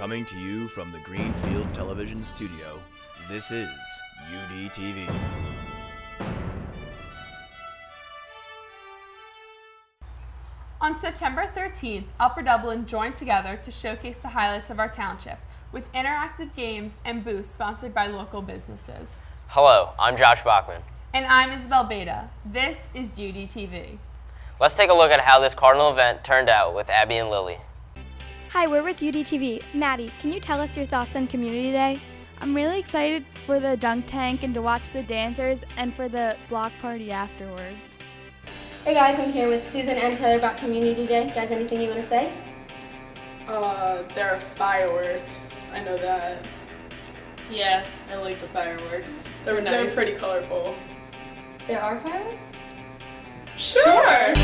Coming to you from the Greenfield Television Studio, this is Udtv. On September 13th, Upper Dublin joined together to showcase the highlights of our township with interactive games and booths sponsored by local businesses. Hello, I'm Josh Bachman. And I'm Isabel Beta. This is Udtv. Let's take a look at how this Cardinal event turned out with Abby and Lily. Hi, we're with Udtv. Maddie, can you tell us your thoughts on Community Day? I'm really excited for the dunk tank and to watch the dancers and for the block party afterwards. Hey guys, I'm here with Susan and Taylor about Community Day. Guys, anything you want to say? There are fireworks. I know that. Yeah, I like the fireworks. They're nice. They're pretty colorful. There are fireworks? Sure.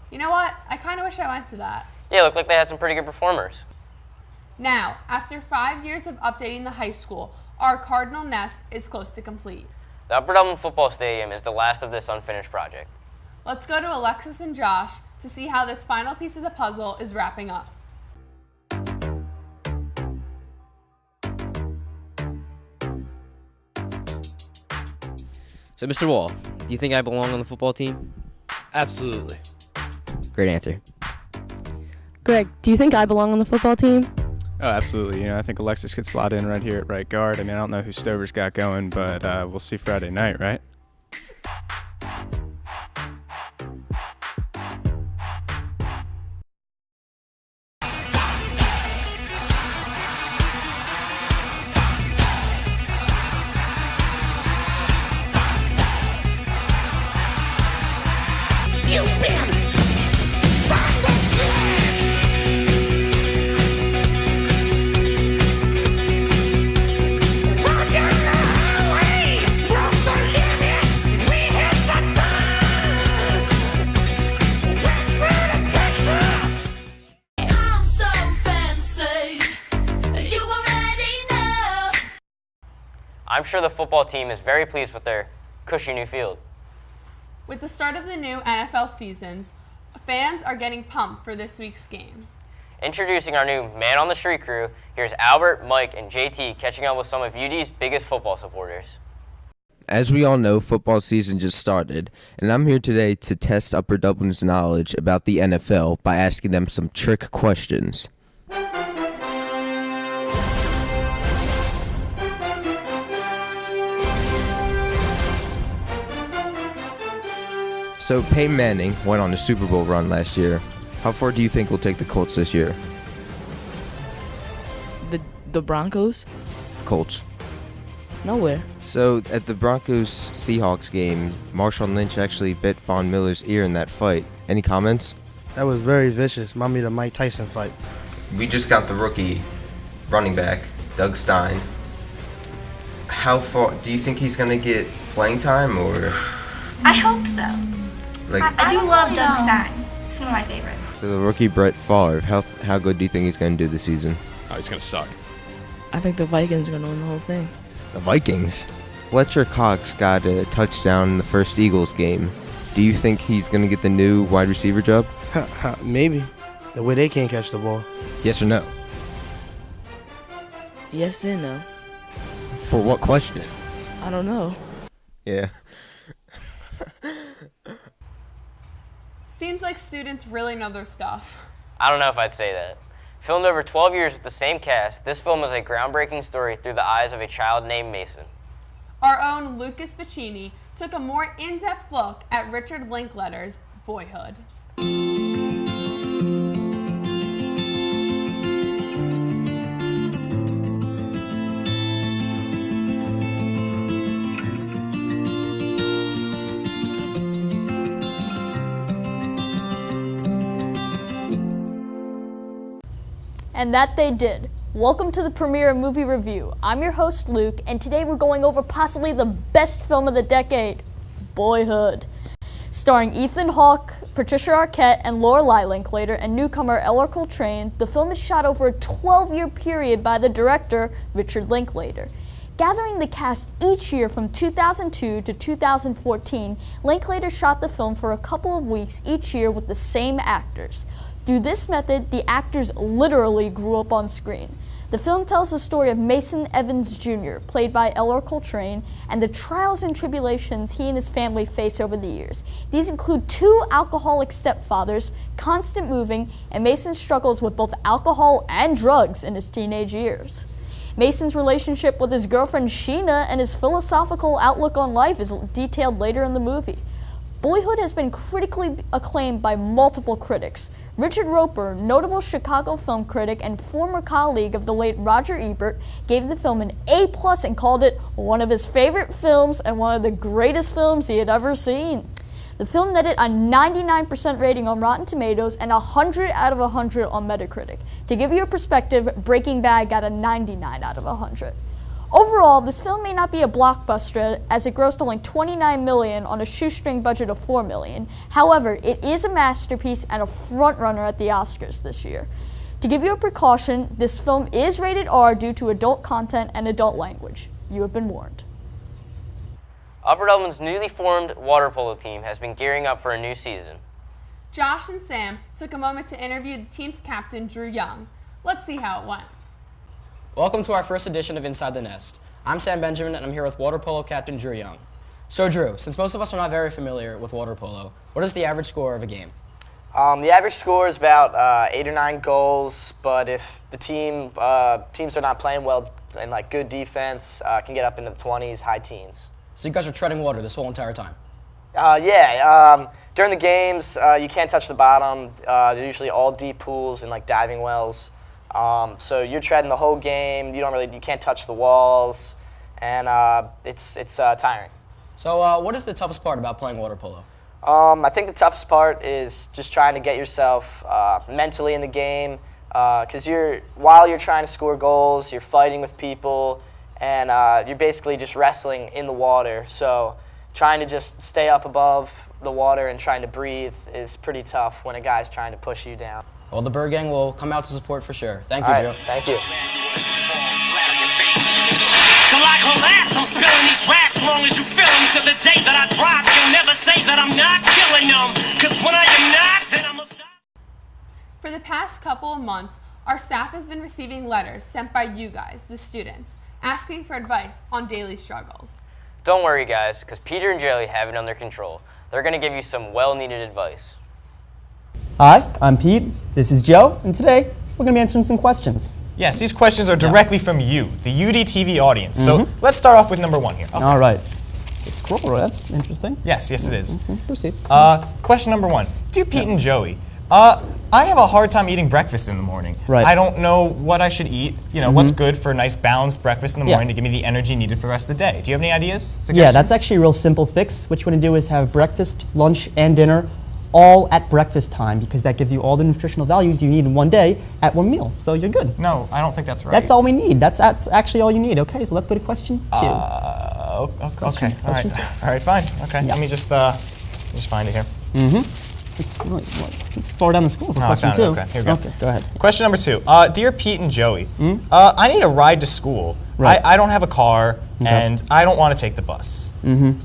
You know what? I kind of wish I went to that. Yeah, looked like they had some pretty good performers. Now, after 5 years of updating the high school, our Cardinal nest is close to complete. The Upper Dublin Football Stadium is the last of this unfinished project. Let's go to Alexis and Josh to see how this final piece of the puzzle is wrapping up. So, Mr. Wall, do you think I belong on the football team? Absolutely. Great answer. Greg, do you think I belong on the football team? Oh, absolutely. I think Alexis could slot in right here at right guard. I don't know who Stover's got going, but we'll see Friday night, right? I'm sure the football team is very pleased with their cushy new field. With the start of the new NFL seasons, fans are getting pumped for this week's game. Introducing our new Man on the Street crew, here's Albert, Mike, and JT catching up with some of UD's biggest football supporters. As we all know, football season just started, and I'm here today to test Upper Dublin's knowledge about the NFL by asking them some trick questions. So Peyton Manning went on a Super Bowl run last year. How far do you think will take the Colts this year? The Broncos? Colts. Nowhere. So at the Broncos-Seahawks game, Marshawn Lynch actually bit Von Miller's ear in that fight. Any comments? That was very vicious. Remind me of the Mike Tyson fight. We just got the rookie running back, Doug Stein. How far do you think he's going to get playing time, or? I hope so. I do love Doug Stein. He's one of my favorites. So the rookie Brett Favre, how good do you think he's going to do this season? Oh, he's going to suck. I think the Vikings are going to win the whole thing. The Vikings? Fletcher Cox got a touchdown in the first Eagles game. Do you think he's going to get the new wide receiver job? Maybe. The way they can't catch the ball. Yes or no? Yes and no. For what question? I don't know. Yeah. Seems like students really know their stuff. I don't know if I'd say that. Filmed over 12 years with the same cast, this film is a groundbreaking story through the eyes of a child named Mason. Our own Lucas Bacchini took a more in-depth look at Richard Linklater's Boyhood. And that they did. Welcome to the premiere of Movie Review. I'm your host, Luke, and today we're going over possibly the best film of the decade, Boyhood. Starring Ethan Hawke, Patricia Arquette, and Lorelai Linklater, and newcomer Eller Coltrane, the film is shot over a 12-year period by the director, Richard Linklater. Gathering the cast each year from 2002 to 2014, Linklater shot the film for a couple of weeks each year with the same actors. Through this method, the actors literally grew up on screen. The film tells the story of Mason Evans Jr., played by Eller Coltrane, and the trials and tribulations he and his family face over the years. These include 2 alcoholic stepfathers, constant moving, and Mason's struggles with both alcohol and drugs in his teenage years. Mason's relationship with his girlfriend Sheena and his philosophical outlook on life is detailed later in the movie. Boyhood has been critically acclaimed by multiple critics. Richard Roeper, notable Chicago film critic and former colleague of the late Roger Ebert, gave the film an A+ and called it one of his favorite films and one of the greatest films he had ever seen. The film netted a 99% rating on Rotten Tomatoes and 100 out of 100 on Metacritic. To give you a perspective, Breaking Bad got a 99 out of 100. Overall, this film may not be a blockbuster as it grossed only $29 million on a shoestring budget of $4 million. However, it is a masterpiece and a frontrunner at the Oscars this year. To give you a precaution, this film is rated R due to adult content and adult language. You have been warned. Upper Dublin's newly formed water polo team has been gearing up for a new season. Josh and Sam took a moment to interview the team's captain, Drew Young. Let's see how it went. Welcome to our first edition of Inside the Nest. I'm Sam Benjamin, and I'm here with water polo captain Drew Young. So Drew, since most of us are not very familiar with water polo, what is the average score of a game? The average score is about 8 or 9 goals, but if the teams are not playing well and like good defense, can get up into the 20s, high teens. So you guys are treading water this whole entire time? During the games, you can't touch the bottom. They're usually all deep pools and like diving wells. So you're treading the whole game. You can't touch the walls, and it's tiring. So what is the toughest part about playing water polo? I think the toughest part is just trying to get yourself mentally in the game, because while you're trying to score goals, you're fighting with people, and you're basically just wrestling in the water. So trying to just stay up above the water and trying to breathe is pretty tough when a guy's trying to push you down. Well, the Bird Gang will come out to support for sure. Thank you, Joe. Thank you. So like relax, I'm spilling these raps long as you feel them till the day that I drop. You'll never say that I'm not killing them, cause when I am not, then I'm a stop. For the past couple of months, our staff has been receiving letters sent by you guys, the students, asking for advice on daily struggles. Don't worry, guys, because Peter and Jelly have it under control. They're going to give you some well-needed advice. Hi, I'm Pete. This is Joe, and today we're going to be answering some questions. Yes, these questions are directly from you, the UDTV audience. So let's start off with number 1 here. Okay. All right. It's a scroll, that's interesting. Yes, it is. Proceed. Question number 1. Dear Pete and Joey, I have a hard time eating breakfast in the morning. Right. I don't know what I should eat, what's good for a nice balanced breakfast in the morning to give me the energy needed for the rest of the day. Do you have any ideas, suggestions? Yeah, that's actually a real simple fix. What you want to do is have breakfast, lunch, and dinner all at breakfast time, because that gives you all the nutritional values you need in one day at one meal. So you're good. No, I don't think that's right. That's all we need. That's actually all you need. Okay, so let's go to question 2. Okay. All right, fine. Okay, let me just find it here. It's far down the scroll for question 2. Okay, here we go. Okay, go ahead. Question number 2. Dear Pete and Joey, I need a ride to school. Right. I don't have a car, and I don't want to take the bus.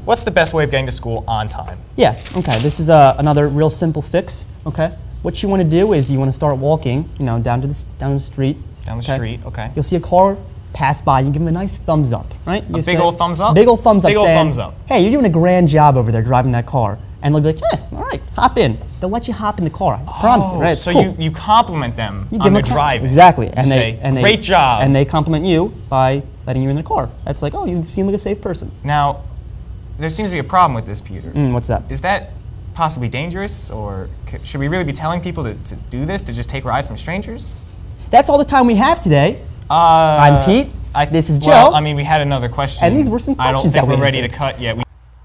What's the best way of getting to school on time? Yeah, okay, this is another real simple fix, okay? What you want to do is you want to start walking, down the street. Down the street, okay. You'll see a car pass by, you give him a nice thumbs up, right? A big old thumbs up? Big old thumbs up Big old saying, thumbs up. hey, you're doing a grand job over there driving that car. And they'll be like, all right, hop in. They'll let you hop in the car. I promise you, right? It's so cool. you compliment them You on their driving. Exactly. And they great job. And they compliment you by letting you in the car. That's like, oh, you seem like a safe person. Now, there seems to be a problem with this, Peter. What's that? Is that possibly dangerous, or should we really be telling people to do this, to just take rides from strangers? That's all the time we have today. I'm Pete. This is Joe. Well, I mean, we had another question. And these were some questions I don't think we're ready to cut yet.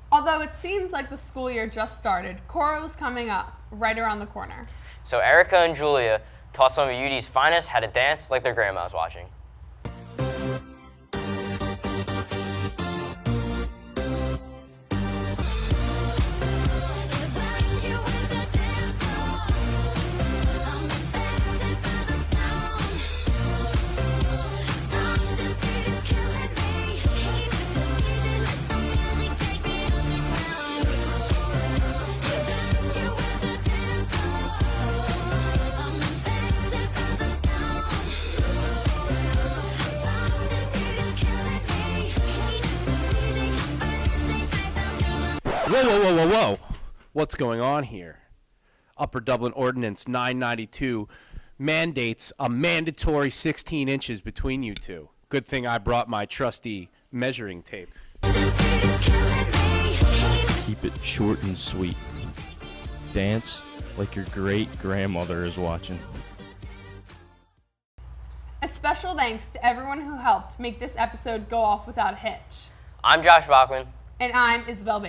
Although it seems like the school year just started, Cora was coming up right around the corner. So Erica and Julia taught some of UD's finest how to dance like their grandma's watching. Whoa. What's going on here? Upper Dublin Ordinance 992 mandates a mandatory 16 inches between you two. Good thing I brought my trusty measuring tape. Keep it short and sweet. Dance like your great-grandmother is watching. A special thanks to everyone who helped make this episode go off without a hitch. I'm Josh Bachman. And I'm Isabel Bates.